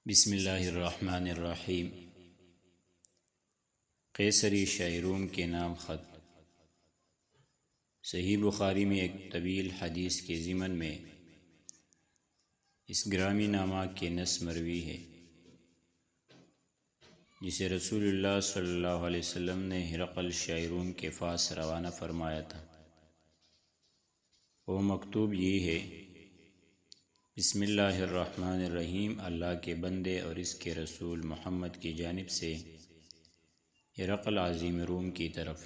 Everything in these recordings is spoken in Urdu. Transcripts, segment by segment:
بسم اللہ الرحمن الرحیم۔ قیصری شاہ روم کے نام خط۔ صحیح بخاری میں ایک طویل حدیث کے ضمن میں اس گرامی نامہ کے نص مروی ہے، جسے رسول اللہ صلی اللہ علیہ وسلم نے ہرقل شاہ روم کے پاس روانہ فرمایا تھا۔ وہ مکتوب یہ ہے: بسم اللہ الرحمن الرحیم، اللہ کے بندے اور اس کے رسول محمد کی جانب سے ہرقل عظیم روم کی طرف۔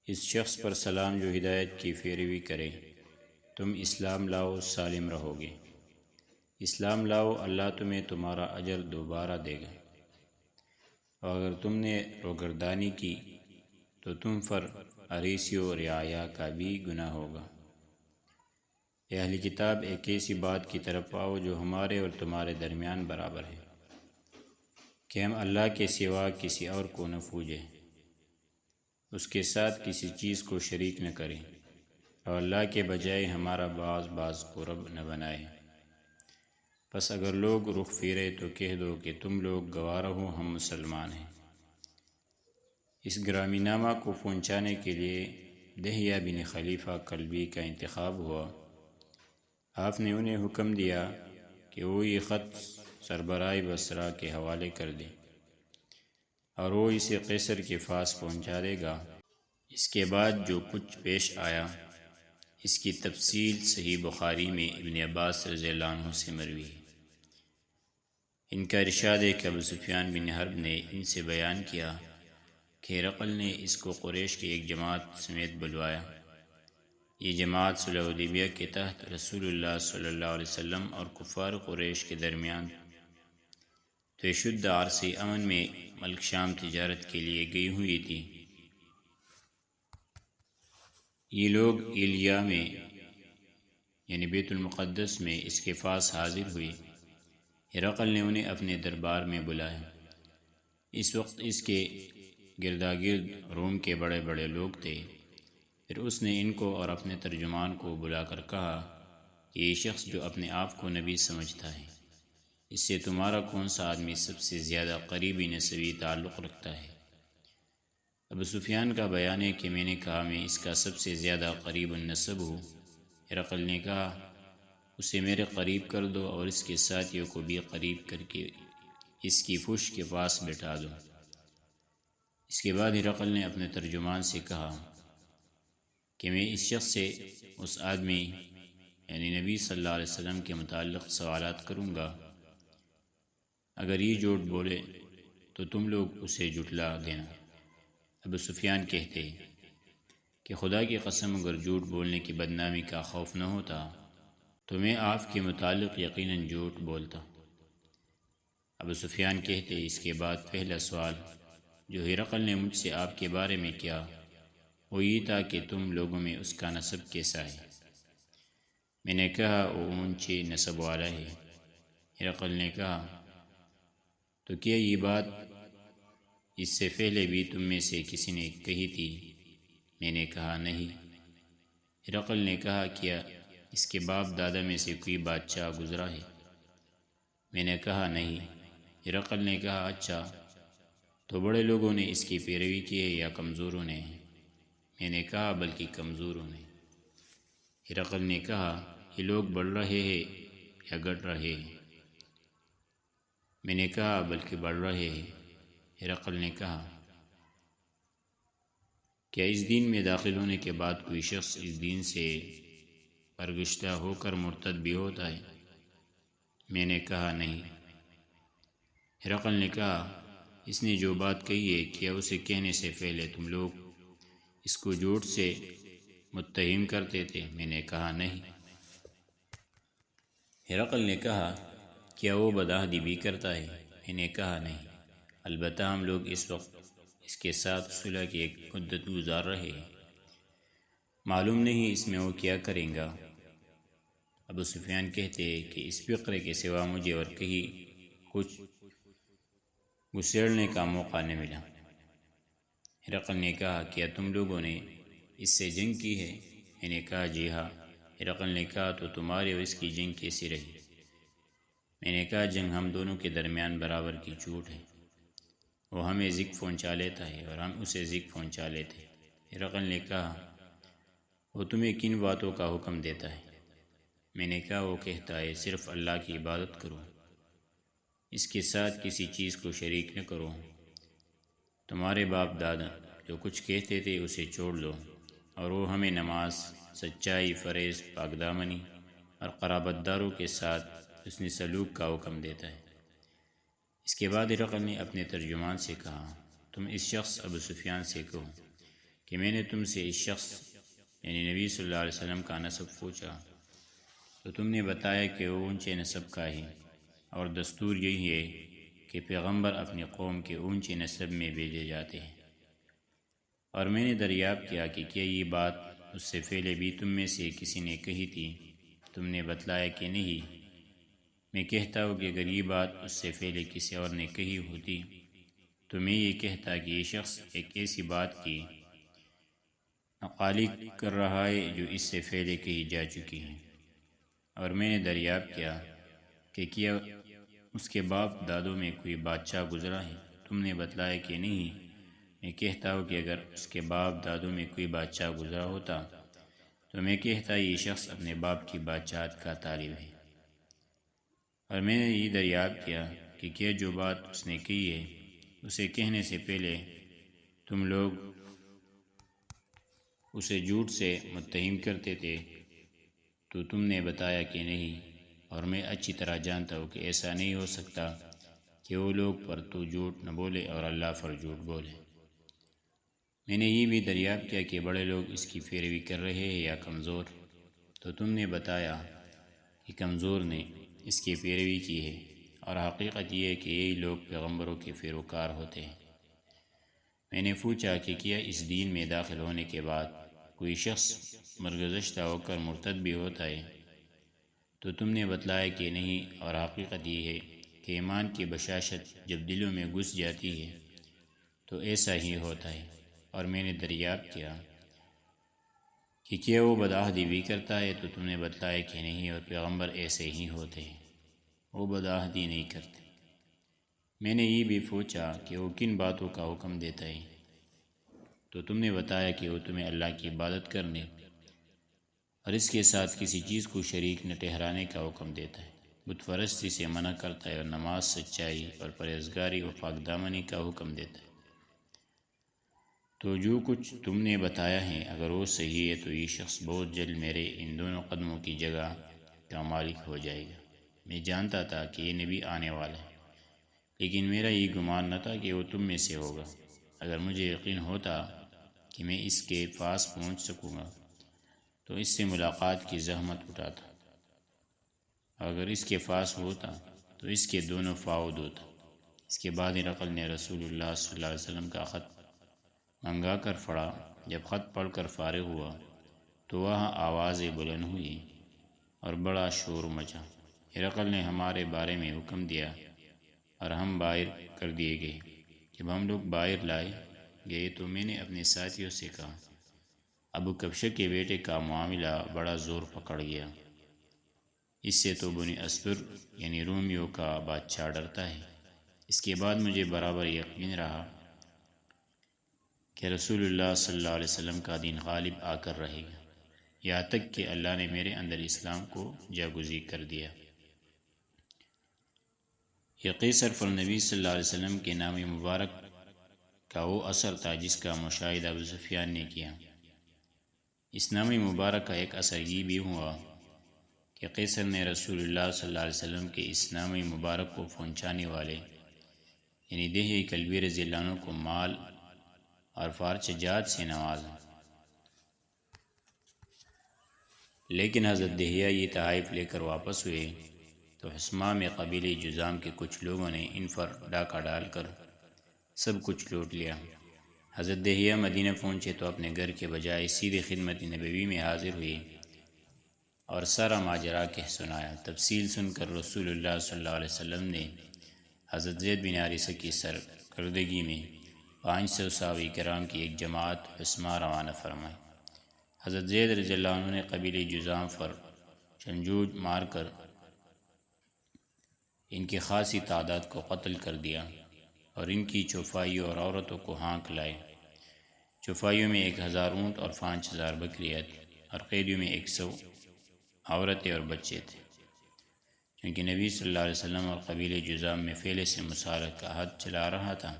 اس شخص پر سلام جو ہدایت کی پیروی کرے، تم اسلام لاؤ سالم رہو گے۔ اسلام لاؤ، اللہ تمہیں تمہارا اجر دوبارہ دے گا، اور اگر تم نے روگردانی کی تو تم پر عریسی و رعایا کا بھی گناہ ہوگا۔ اے اہل کتاب، ایک ایسی بات کی طرف آؤ جو ہمارے اور تمہارے درمیان برابر ہے، کہ ہم اللہ کے سوا کسی اور کو نہ پوجیں، اس کے ساتھ کسی چیز کو شریک نہ کریں، اور اللہ کے بجائے ہمارا بعض کو رب نہ بنائے۔ پس اگر لوگ رخ پھیرے تو کہہ دو کہ تم لوگ گواہ رہو، ہم مسلمان ہیں۔ اس گرامی نامہ کو پہنچانے کے لیے دہیہ بن خلیفہ کلبی کا انتخاب ہوا۔ آپ نے انہیں حکم دیا کہ وہ یہ خط سربراہ بصرہ کے حوالے کر دیں، اور وہ اسے قیصر کے پاس پہنچا دے گا۔ اس کے بعد جو کچھ پیش آیا، اس کی تفصیل صحیح بخاری میں ابن عباس رضی اللہ عنہ سے مروی ہے۔ ان کا ارشاد ہے کہ ابو سفیان بن حرب نے ان سے بیان کیا کہ ہرقل نے اس کو قریش کی ایک جماعت سمیت بلوایا۔ یہ جماعت صلح حدیبیہ کے تحت رسول اللہ صلی اللہ علیہ وسلم اور کفار قریش کے درمیان طے شدہ عرصی امن میں ملک شام تجارت کے لیے گئی ہوئی تھی۔ یہ لوگ ایلیا میں یعنی بیت المقدس میں اس کے پاس حاضر ہوئے۔ ہرقل نے انہیں اپنے دربار میں بلایا۔ اس وقت اس کے گرداگرد روم کے بڑے بڑے لوگ تھے۔ پھر اس نے ان کو اور اپنے ترجمان کو بلا کر کہا کہ یہ شخص جو اپنے آپ کو نبی سمجھتا ہے، اس سے تمہارا کون سا آدمی سب سے زیادہ قریبی نسبی تعلق رکھتا ہے؟ ابو سفیان کا بیان ہے کہ میں نے کہا میں اس کا سب سے زیادہ قریب النسب ہوں۔ ہرقل نے کہا اسے میرے قریب کر دو اور اس کے ساتھیوں کو بھی قریب کر کے اس کی پشت کے پاس بٹھا دو۔ اس کے بعد ہرقل نے اپنے ترجمان سے کہا کہ میں اس شخص سے اس آدمی یعنی نبی صلی اللہ علیہ وسلم کے متعلق سوالات کروں گا۔ اگر یہ جھوٹ بولے تو تم لوگ اسے جھٹلا دینا۔ ابو سفیان کہتے کہ خدا کی قسم، اگر جھوٹ بولنے کی بدنامی کا خوف نہ ہوتا تو میں آپ کے متعلق یقیناً جھوٹ بولتا۔ ابو سفیان کہتے اس کے بعد پہلا سوال جو ہرقل نے مجھ سے آپ کے بارے میں کیا وہ یہ تھا کہ تم لوگوں میں اس کا نسب کیسا ہے؟ میں نے کہا وہ اونچے نسب والا ہے۔ ہرقل نے کہا تو کیا یہ بات اس سے پہلے بھی تم میں سے کسی نے کہی تھی؟ میں نے کہا نہیں۔ ہرقل نے کہا کیا اس کے باپ دادا میں سے کوئی بادشاہ گزرا ہے؟ میں نے کہا نہیں۔ ہرقل نے کہا اچھا، تو بڑے لوگوں نے اس کی پیروی کی ہے یا کمزوروں نے؟ میں نے کہا بلکہ کمزوروں نے۔ ہرقل نے کہا یہ لوگ بڑھ رہے ہیں یا گھٹ رہے ہیں؟ میں نے کہا بلکہ بڑھ رہے ہیں۔ ہرقل نے کہا کیا اس دین میں داخل ہونے کے بعد کوئی شخص اس دین سے برگشتہ ہو کر مرتد بھی ہوتا ہے؟ میں نے کہا نہیں۔ ہرقل نے کہا اس نے جو بات کہی ہے کیا اسے کہنے سے پہلے تم لوگ اس کو جھوٹ سے متہم کرتے تھے؟ میں نے کہا نہیں۔ ہرقل نے کہا کیا وہ بدعہدی بھی کرتا ہے؟ میں نے کہا نہیں، البتہ ہم لوگ اس وقت اس کے ساتھ صلح کی ایک مدت گزار رہے ہیں، معلوم نہیں اس میں وہ کیا کریں گا۔ ابو سفیان کہتے کہ اس فقرے کے سوا مجھے اور کہیں کچھ گسیڑنے کا موقع نہ ملا۔ ہرقل نے کہا کیا تم لوگوں نے اس سے جنگ کی ہے؟ میں نے کہا جی ہاں۔ ہرقل نے کہا تو تمہاری اور اس کی جنگ کیسی رہی؟ میں نے کہا جنگ ہم دونوں کے درمیان برابر کی چوٹ ہے، وہ ہمیں ذکر پہنچا لیتا ہے اور ہم اسے ذکر پہنچا لیتے ہیں۔ ہرقل نے کہا وہ تمہیں کن باتوں کا حکم دیتا ہے؟ میں نے کہا وہ کہتا ہے صرف اللہ کی عبادت کرو، اس کے ساتھ کسی چیز کو شریک نہ کرو، تمہارے باپ دادا جو کچھ کہتے تھے اسے چھوڑ دو، اور وہ ہمیں نماز، سچائی، فریض، پاکدامنی اور قرابت داروں کے ساتھ حسن سلوک کا حکم دیتا ہے۔ اس کے بعد ہرقل نے اپنے ترجمان سے کہا تم اس شخص ابو سفیان سے کہو کہ میں نے تم سے اس شخص یعنی نبی صلی اللہ علیہ وسلم کا نسب پوچھا تو تم نے بتایا کہ وہ اونچے نسب کا ہے، اور دستور یہی ہے کہ پیغمبر اپنی قوم کے اونچے نسب میں بھیجے جاتے ہیں، اور میں نے دریافت کیا کہ کیا یہ بات اس سے پہلے بھی تم میں سے کسی نے کہی تھی؟ تم نے بتلایا کہ نہیں۔ میں کہتا ہوں کہ اگر یہ بات اس سے پہلے کسی اور نے کہی ہوتی تو میں یہ کہتا کہ یہ شخص ایک ایسی بات کی نقالی کر رہا ہے جو اس سے پہلے کہی جا چکی ہے، اور میں نے دریافت کیا کہ کیا اس کے باپ دادوں میں کوئی بادشاہ گزرا ہے؟ تم نے بتلایا کہ نہیں۔ میں کہتا ہوں کہ اگر اس کے باپ دادوں میں کوئی بادشاہ گزرا ہوتا تو میں کہتا یہ شخص اپنے باپ کی بادشاہت کا طالب ہے، اور میں نے یہ دریافت کیا کہ کیا جو بات اس نے کی ہے اسے کہنے سے پہلے تم لوگ اسے جھوٹ سے متہم کرتے تھے تو تم نے بتایا کہ نہیں، اور میں اچھی طرح جانتا ہوں کہ ایسا نہیں ہو سکتا کہ وہ لوگ پر تو جھوٹ نہ بولے اور اللہ پر جھوٹ بولے۔ میں نے یہ بھی دریافت کیا کہ بڑے لوگ اس کی پیروی کر رہے ہیں یا کمزور، تو تم نے بتایا کہ کمزور نے اس کی پیروی کی ہے، اور حقیقت یہ ہے کہ یہی لوگ پیغمبروں کے پیروکار ہوتے ہیں۔ میں نے پوچھا کہ کیا اس دین میں داخل ہونے کے بعد کوئی شخص مرگزشتہ ہو کر مرتد بھی ہوتا ہے؟ تو تم نے بتلایا کہ نہیں، اور حقیقت یہ ہے کہ ایمان کی بشاشت جب دلوں میں گھس جاتی ہے تو ایسا ہی ہوتا ہے۔ اور میں نے دریافت کیا کہ کیا وہ بدعہدی بھی کرتا ہے؟ تو تم نے بتلایا کہ نہیں، اور پیغمبر ایسے ہی ہوتے ہیں، وہ بدعہدی نہیں کرتے۔ میں نے یہ بھی پوچھا کہ وہ کن باتوں کا حکم دیتا ہے؟ تو تم نے بتایا کہ وہ تمہیں اللہ کی عبادت کرنے اور اس کے ساتھ کسی چیز کو شریک نہ ٹھہرانے کا حکم دیتا ہے، بت پرستی سے منع کرتا ہے، اور نماز، سچائی اور پرہیزگاری و پاکدامنی کا حکم دیتا ہے۔ تو جو کچھ تم نے بتایا ہے اگر وہ صحیح ہے تو یہ شخص بہت جلد میرے ان دونوں قدموں کی جگہ کا مالک ہو جائے گا۔ میں جانتا تھا کہ یہ نبی آنے والا ہے، لیکن میرا یہ گمان نہ تھا کہ وہ تم میں سے ہوگا۔ اگر مجھے یقین ہوتا کہ میں اس کے پاس پہنچ سکوں گا تو اس سے ملاقات کی زحمت اٹھاتا، اگر اس کے پاس ہوتا تو اس کے دونوں فاؤد ہوتا۔ اس کے بعد ہرقل نے رسول اللہ صلی اللہ علیہ وسلم کا خط منگا کر پڑھا۔ جب خط پڑھ کر فارغ ہوا تو وہاں آوازیں بلند ہوئی اور بڑا شور مچا۔ ہرقل نے ہمارے بارے میں حکم دیا اور ہم باہر کر دیے گئے۔ جب ہم لوگ باہر لائے گئے تو میں نے اپنے ساتھیوں سے کہا ابو کبشہ کے بیٹے کا معاملہ بڑا زور پکڑ گیا، اس سے تو بنی اصفر یعنی رومیوں کا بادشاہ ڈرتا ہے۔ اس کے بعد مجھے برابر یقین رہا کہ رسول اللہ صلی اللہ علیہ وسلم کا دین غالب آ کر رہے گا، یہاں تک کہ اللہ نے میرے اندر اسلام کو جاگزی کر دیا۔ یہ قیصر پر نبی صلی اللہ علیہ وسلم کے نام مبارک کا وہ اثر تھا جس کا مشاہدہ ابو سفیان نے کیا۔ اس نام مبارک کا ایک اثر یہ بھی ہوا کہ قیصر نے رسول اللہ صلی اللہ علیہ وسلم کے اس نام مبارک کو پہنچانے والے یعنی دہیہ کلبی رضی اللہ عنہ کو مال اور فارچ جات سے نوازا، لیکن حضرت دہیہ یہ تحائف لے کر واپس ہوئے تو حسمہ میں قبیلے جذام کے کچھ لوگوں نے ان پر ڈاکہ ڈال کر سب کچھ لوٹ لیا۔ حضرت دہیہ مدینہ پہنچے تو اپنے گھر کے بجائے سیدھے خدمت نبوی میں حاضر ہوئے اور سارا ماجرا کہہ سنایا۔ تفصیل سن کر رسول اللہ صلی اللہ علیہ وسلم نے حضرت زید بن حارثہ کی سرکردگی میں 500 صحابہ کرام کی ایک جماعت حسمہ روانہ فرمائی۔ حضرت زید رضی اللہ عنہ نے قبیلے جذام پر چنجوج مار کر ان کی خاصی تعداد کو قتل کر دیا اور ان کی چوپائیوں اور عورتوں کو ہانک لائے۔ چوپائیوں میں 1000 اونٹ اور 5000 بکریت، اور قیدیوں میں 100 عورتیں اور بچے تھے۔ کیونکہ نبی صلی اللہ علیہ وسلم اور قبیلے جذام میں پہلے سے مصالحت کا حد چلا رہا تھا،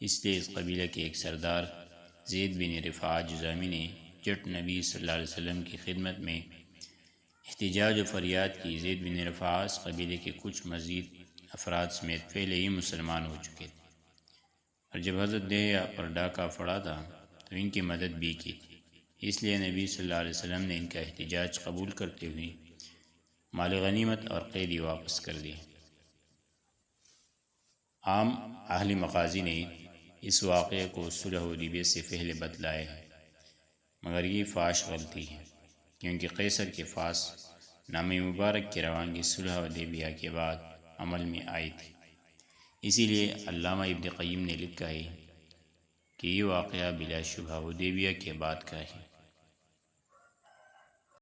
اس لیے اس قبیلے کے ایک سردار زید بن رفاعہ جذامی نے جٹ نبی صلی اللہ علیہ وسلم کی خدمت میں احتجاج و فریاد کی۔ زید بن رفاعہ اس قبیلے کے کچھ مزید افراد سمیت پہلے ہی مسلمان ہو چکے تھے، اور جب حضرت دہیہ پر ڈاکہ پڑا تھا تو ان کی مدد بھی کی تھی، اس لیے نبی صلی اللہ علیہ وسلم نے ان کا احتجاج قبول کرتے ہوئے مال غنیمت اور قیدی واپس کر دیے۔ عام اہل مغازی نے اس واقعے کو صلح حدیبیہ سے پہلے بتلایا ہے، مگر یہ فاش غلطی ہے، کیونکہ قیصر کے پاس نام مبارک کی روانگی صلح حدیبیہ کے بعد عمل میں آئی تھی۔ اسی لیے علامہ ابن قیم نے لکھا ہے کہ یہ واقعہ بلا شبہ حدیبیہ کے بعد کا ہے۔